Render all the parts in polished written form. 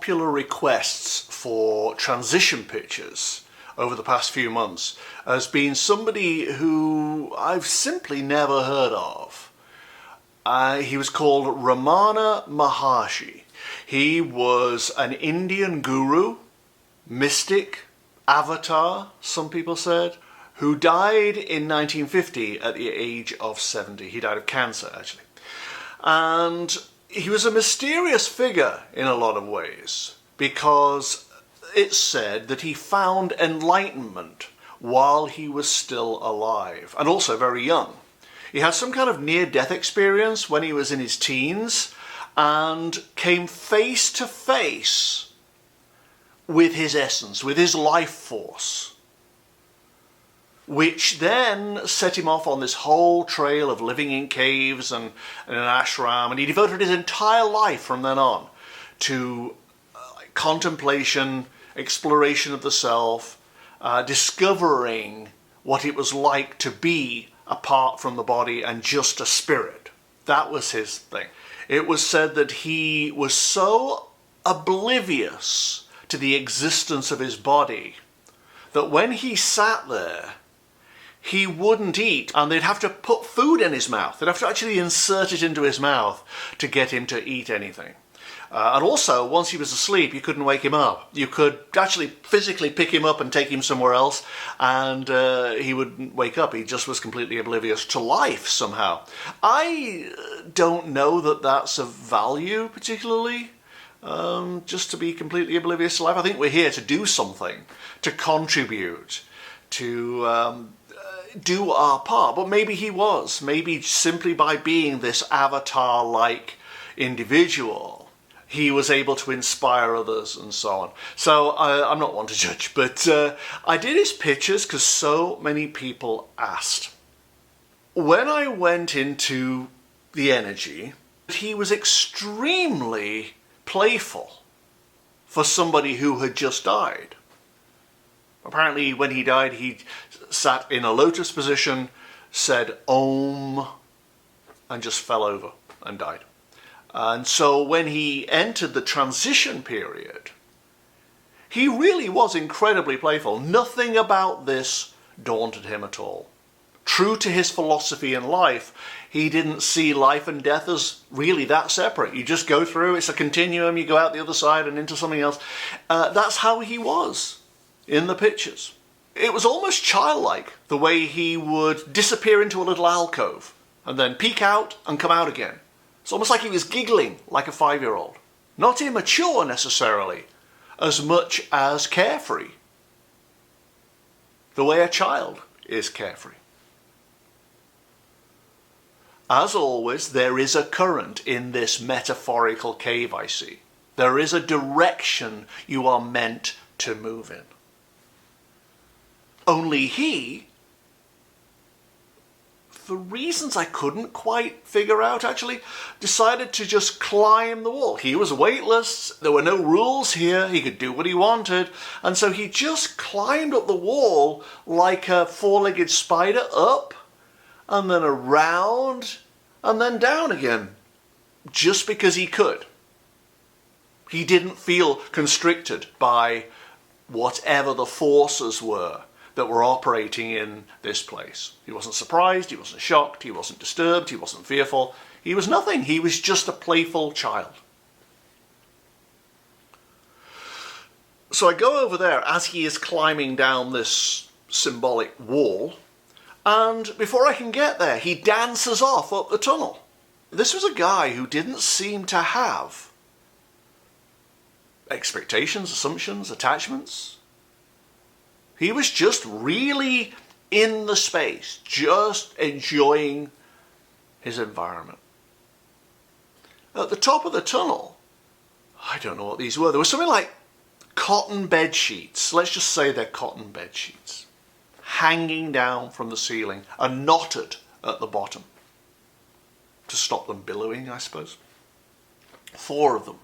popular requests for transition pictures over the past few months has been somebody who I've simply never heard of. He was called Ramana Maharshi. He was an Indian guru, mystic, avatar, some people said, who died in 1950 at the age of 70. He died of cancer, actually. And he was a mysterious figure in a lot of ways, because it's said that he found enlightenment while he was still alive, and also very young. He had some kind of near-death experience when he was in his teens, and came face to face with his essence, with his life force, which then set him off on this whole trail of living in caves and in an ashram, and he devoted his entire life from then on to contemplation, exploration of the self, discovering what it was like to be apart from the body and just a spirit. That was his thing. It was said that he was so oblivious to the existence of his body that when he sat there, he wouldn't eat, and they'd have to put food in his mouth. They'd have to actually insert it into his mouth to get him to eat anything. And also, once he was asleep, you couldn't wake him up. You could actually physically pick him up and take him somewhere else, and he wouldn't wake up. He just was completely oblivious to life somehow. I don't know that that's of value particularly, just to be completely oblivious to life. I think we're here to do something, to contribute, to do our part. But maybe he was. Maybe simply by being this avatar-like individual, he was able to inspire others and so on. So I'm not one to judge, but I did his pictures because so many people asked. When I went into the energy, he was extremely playful for somebody who had just died. Apparently when he died, he sat in a lotus position, said Om, and just fell over and died. And so when he entered the transition period, he really was incredibly playful. Nothing about this daunted him at all. True to his philosophy in life, he didn't see life and death as really that separate. You just go through, it's a continuum, you go out the other side and into something else. That's how he was in the pictures. It was almost childlike, the way he would disappear into a little alcove and then peek out and come out again. It's almost like he was giggling like a 5-year-old. Not immature necessarily, as much as carefree. The way a child is carefree. As always, there is a current in this metaphorical cave I see. There is a direction you are meant to move in. Only he, for reasons I couldn't quite figure out actually, decided to just climb the wall. He was weightless, there were no rules here, he could do what he wanted, and so he just climbed up the wall like a four-legged spider, up, and then around, and then down again, just because he could. He didn't feel constricted by whatever the forces were that were operating in this place. He wasn't surprised, he wasn't shocked, he wasn't disturbed, he wasn't fearful. He was nothing. He was just a playful child. So I go over there as he is climbing down this symbolic wall, and before I can get there, he dances off up the tunnel. This was a guy who didn't seem to have expectations, assumptions, attachments. He was just really in the space, just enjoying his environment. At the top of the tunnel, I don't know what these were. There was something like cotton bed sheets. Let's just say they're cotton bed sheets, hanging down from the ceiling and knotted at the bottom to stop them billowing, I suppose. 4 of them.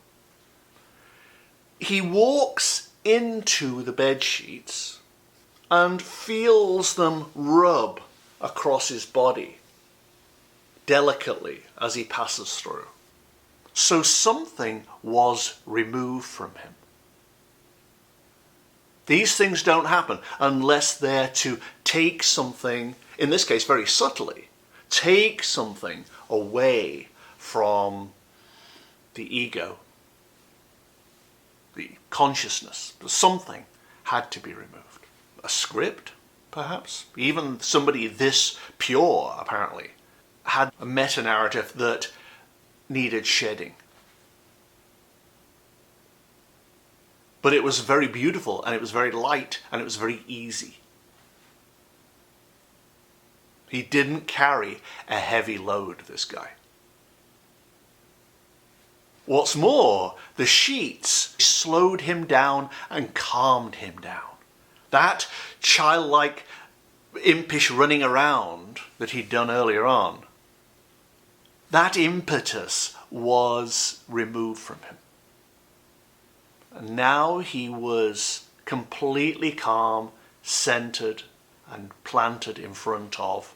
He walks into the bed sheets and feels them rub across his body delicately as he passes through. So something was removed from him. These things don't happen unless they're to take something, in this case very subtly, take something away from the ego, the consciousness. Something had to be removed. A script, perhaps? Even somebody this pure, apparently, had a meta-narrative that needed shedding. But it was very beautiful, and it was very light, and it was very easy. He didn't carry a heavy load, this guy. What's more, the sheets slowed him down and calmed him down. That childlike, impish running around that he'd done earlier on, that impetus was removed from him. And now he was completely calm, centered, and planted in front of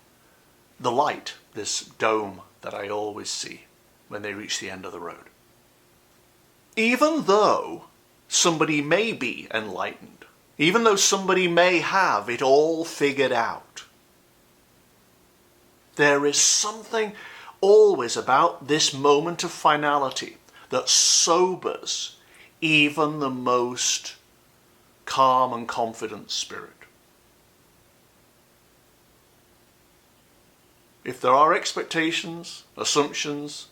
the light, this dome that I always see when they reach the end of the road. Even though somebody may be enlightened, even though somebody may have it all figured out, there is something always about this moment of finality that sobers even the most calm and confident spirit. If there are expectations, assumptions,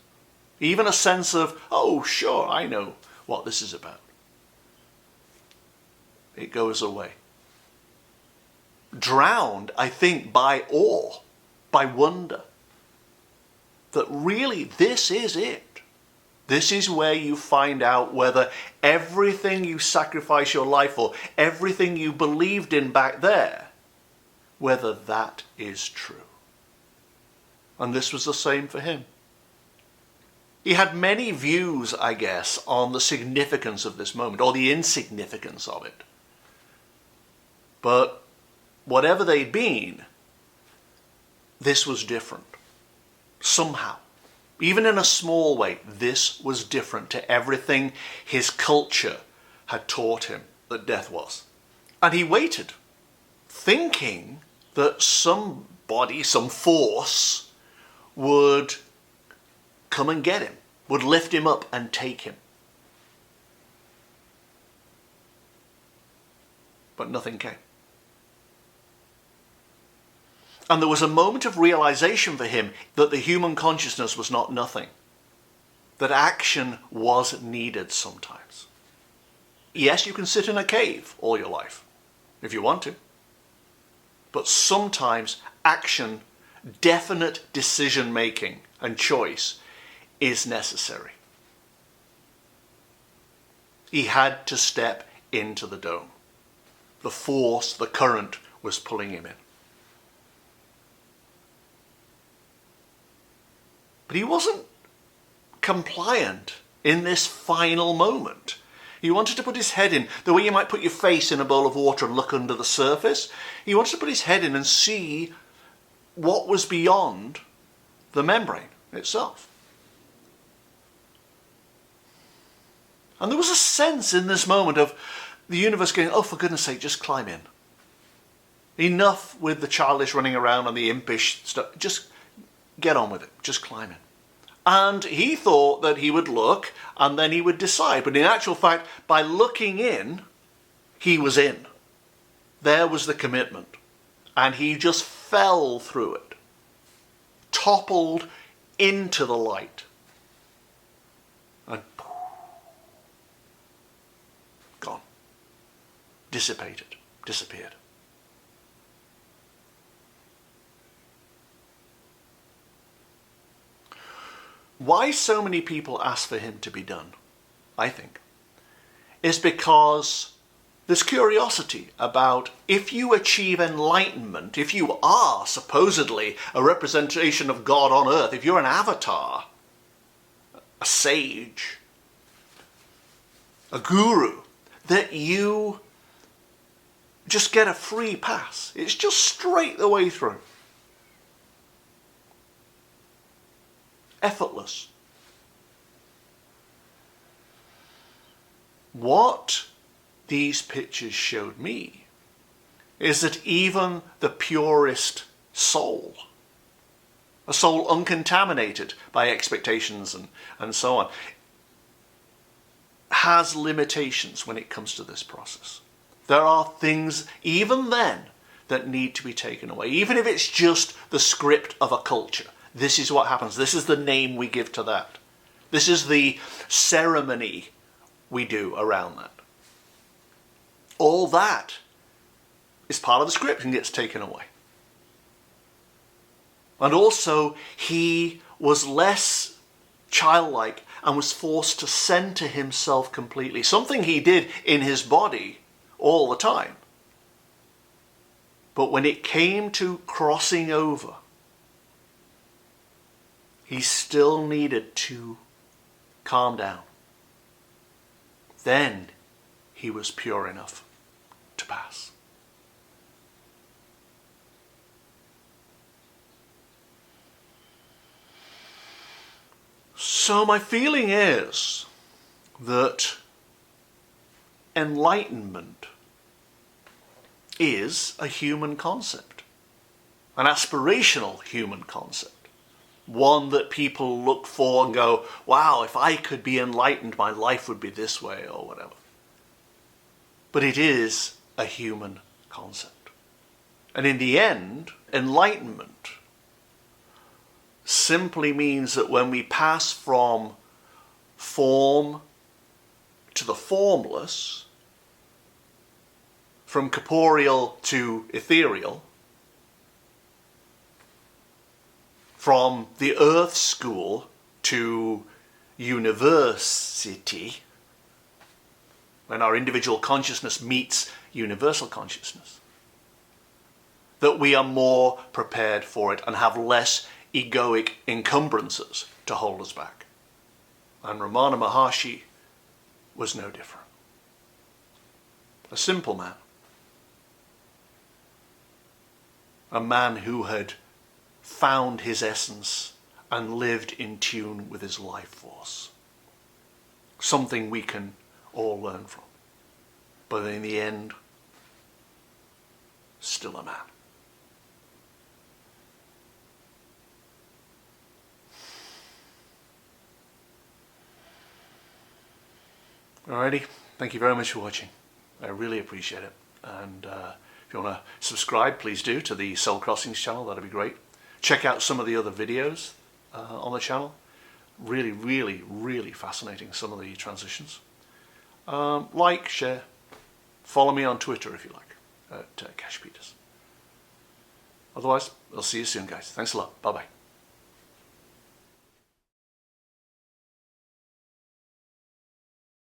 even a sense of, oh, sure, I know what this is about, it goes away. Drowned, I think, by awe, by wonder, that really this is it. This is where you find out whether everything you sacrifice your life for, everything you believed in back there, whether that is true. And this was the same for him. He had many views, I guess, on the significance of this moment, or the insignificance of it. But whatever they'd been, this was different. Somehow, even in a small way, this was different to everything his culture had taught him that death was. And he waited, thinking that somebody, some force, would come and get him, would lift him up and take him. But nothing came. And there was a moment of realization for him that the human consciousness was not nothing, that action was needed sometimes. Yes, you can sit in a cave all your life, if you want to. But sometimes action, definite decision-making and choice is necessary. He had to step into the dome. The force, the current, was pulling him in. But he wasn't compliant in this final moment. He wanted to put his head in, the way you might put your face in a bowl of water and look under the surface. He wanted to put his head in and see what was beyond the membrane itself. And there was a sense in this moment of the universe going, oh, for goodness sake, just climb in. Enough with the childish running around and the impish stuff. Just get on with it. Just climb in. And he thought that he would look and then he would decide. But in actual fact, by looking in, he was in. There was the commitment. And he just fell through it. Toppled into the light. And gone. Dissipated. Disappeared. Why so many people ask for him to be done, I think, is because there's curiosity about if you achieve enlightenment, if you are supposedly a representation of God on earth, if you're an avatar, a sage, a guru, that you just get a free pass. It's just straight the way through. Effortless. What these pictures showed me is that even the purest soul, a soul uncontaminated by expectations and so on, has limitations when it comes to this process. There are things, even then, that need to be taken away. Even if it's just the script of a culture. This is what happens. This is the name we give to that. This is the ceremony we do around that. All that is part of the script and gets taken away. And also, he was less childlike and was forced to center himself completely. Something he did in his body all the time. But when it came to crossing over, he still needed to calm down. Then he was pure enough to pass. So my feeling is that enlightenment is a human concept, an aspirational human concept, one that people look for and go, wow, if I could be enlightened, my life would be this way or whatever. But it is a human concept. And in the end, enlightenment simply means that when we pass from form to the formless, from corporeal to ethereal, from the earth school to university, when our individual consciousness meets universal consciousness, that we are more prepared for it and have less egoic encumbrances to hold us back. And Ramana Maharshi was no different. A simple man. A man who had found his essence and lived in tune with his life force. Something we can all learn from. But in the end, still a man. Alrighty, thank you very much for watching. I really appreciate it. And if you want to subscribe, please do, to the Soul Crossings channel. That'd be great. Check out some of the other videos on the channel. Really, really, really fascinating, some of the transitions. Like, share. Follow me on Twitter if you like, at Cash Peters. Otherwise, I'll see you soon, guys. Thanks a lot. Bye-bye.